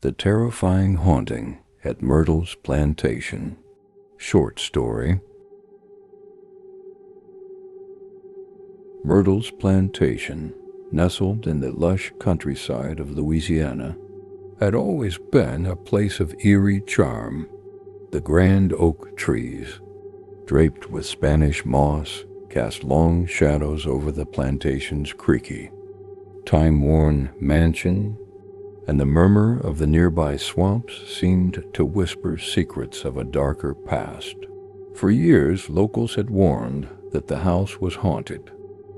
The Terrifying Haunting at Myrtles Plantation. Short story. Myrtles Plantation, nestled in the lush countryside of Louisiana, had always been a place of eerie charm. The grand oak trees, draped with Spanish moss, cast long shadows over the plantation's creaky, time-worn mansion, and the murmur of the nearby swamps seemed to whisper secrets of a darker past. For years, locals had warned that the house was haunted,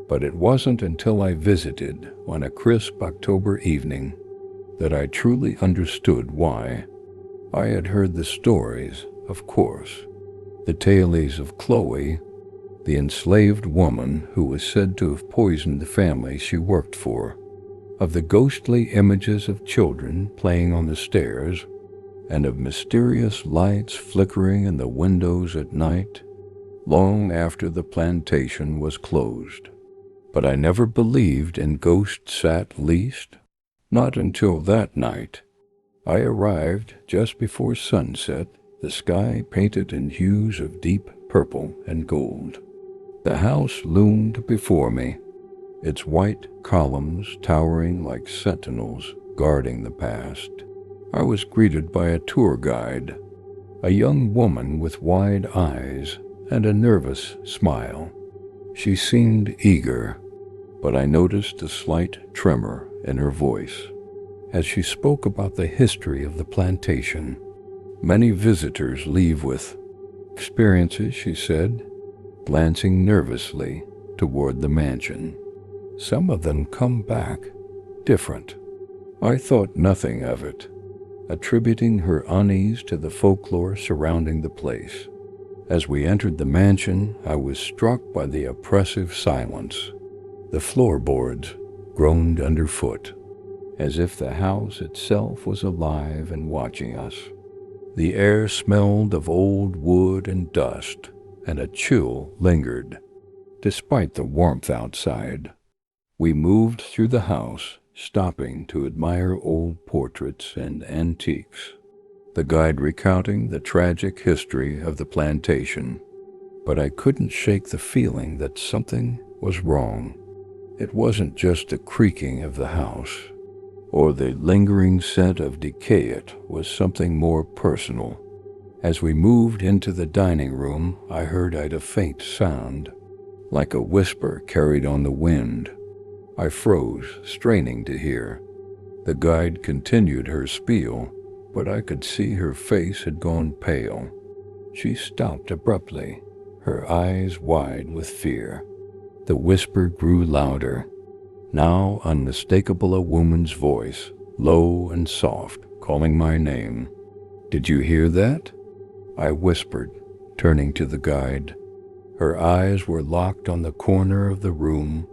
but it wasn't until I visited on a crisp October evening that I truly understood why. I had heard the stories, of course, the tales of Chloe, the enslaved woman who was said to have poisoned the family she worked for, of the ghostly images of children playing on the stairs, and of mysterious lights flickering in the windows at night, long after the plantation was closed. But I never believed in ghosts at least, not until that night. I arrived just before sunset, the sky painted in hues of deep purple and gold. The house loomed before me, its white columns towering like sentinels guarding the past. I was greeted by a tour guide, a young woman with wide eyes and a nervous smile. She seemed eager, but I noticed a slight tremor in her voice as she spoke about the history of the plantation. Many visitors leave with experiences, she said, glancing nervously toward the mansion. Some of them come back different. I thought nothing of it, attributing her unease to the folklore surrounding the place. As we entered the mansion, I was struck by the oppressive silence. The floorboards groaned underfoot, as if the house itself was alive and watching us. The air smelled of old wood and dust, and a chill lingered, despite the warmth outside. We moved through the house, stopping to admire old portraits and antiques, the guide recounting the tragic history of the plantation. But I couldn't shake the feeling that something was wrong. It wasn't just the creaking of the house, or the lingering scent of decay. It was something more personal. As we moved into the dining room, I heard a faint sound, like a whisper carried on the wind. I froze, straining to hear. The guide continued her spiel, but I could see her face had gone pale. She stopped abruptly, her eyes wide with fear. The whisper grew louder, now unmistakable, a woman's voice, low and soft, calling my name. "Did you hear that?" I whispered, turning to the guide. Her eyes were locked on the corner of the room,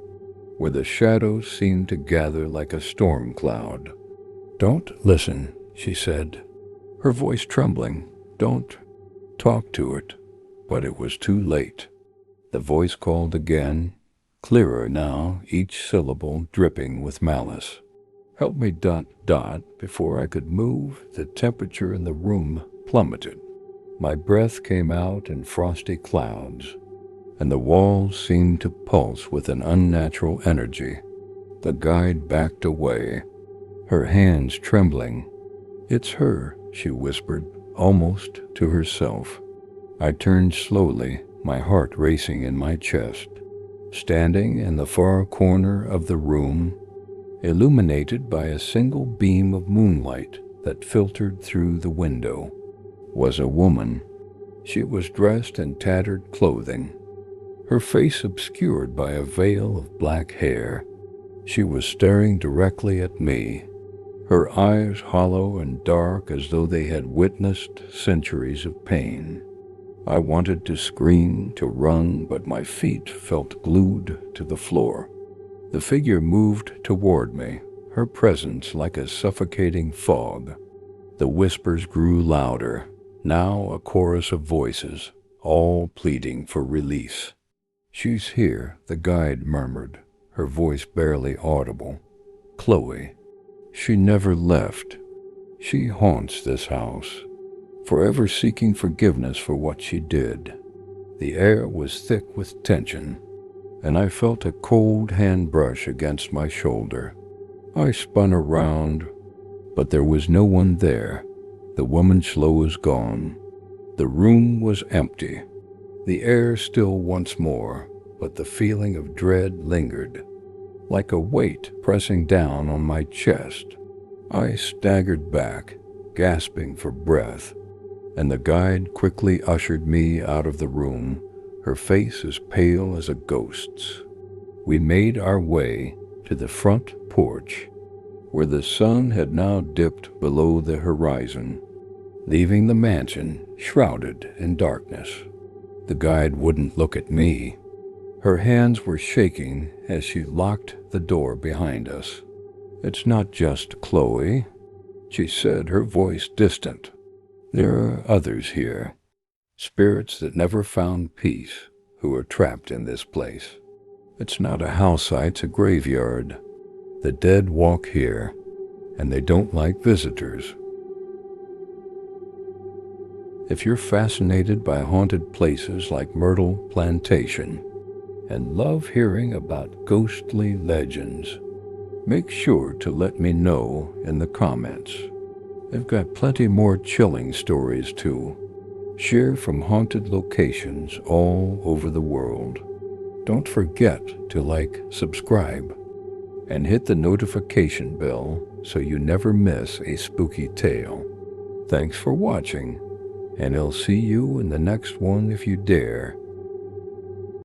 where the shadows seemed to gather like a storm cloud. "Don't listen," she said, her voice trembling. "Don't talk to it." But it was too late. The voice called again, clearer now, each syllable dripping with malice. "Help me ... Before I could move, the temperature in the room plummeted. My breath came out in frosty clouds, and the walls seemed to pulse with an unnatural energy. The guide backed away, her hands trembling. "It's her," she whispered, almost to herself. I turned slowly, my heart racing in my chest. Standing in the far corner of the room, illuminated by a single beam of moonlight that filtered through the window, was a woman. She was dressed in tattered clothing, her face obscured by a veil of black hair. She was staring directly at me, her eyes hollow and dark as though they had witnessed centuries of pain. I wanted to scream, to run, but my feet felt glued to the floor. The figure moved toward me, her presence like a suffocating fog. The whispers grew louder, now a chorus of voices, all pleading for release. "She's here," the guide murmured, her voice barely audible. "Chloe. She never left. She haunts this house, forever seeking forgiveness for what she did. The air was thick with tension, and I felt a cold hand brush against my shoulder. I spun around, but there was no one there. The woman's slow was gone. The room was empty. The air still once more, but the feeling of dread lingered, like a weight pressing down on my chest. I staggered back, gasping for breath, and the guide quickly ushered me out of the room, her face as pale as a ghost's. We made our way to the front porch, where the sun had now dipped below the horizon, leaving the mansion shrouded in darkness. The guide wouldn't look at me. Her hands were shaking as she locked the door behind us. "It's not just Chloe," she said, her voice distant. "There are others here, spirits that never found peace, who are trapped in this place. It's not a house site, it's a graveyard. The dead walk here, and they don't like visitors." If you're fascinated by haunted places like Myrtle Plantation and love hearing about ghostly legends, make sure to let me know in the comments. I've got plenty more chilling stories too. Share from haunted locations all over the world. Don't forget to like, subscribe, and hit the notification bell so you never miss a spooky tale. Thanks for watching, and I'll see you in the next one if you dare.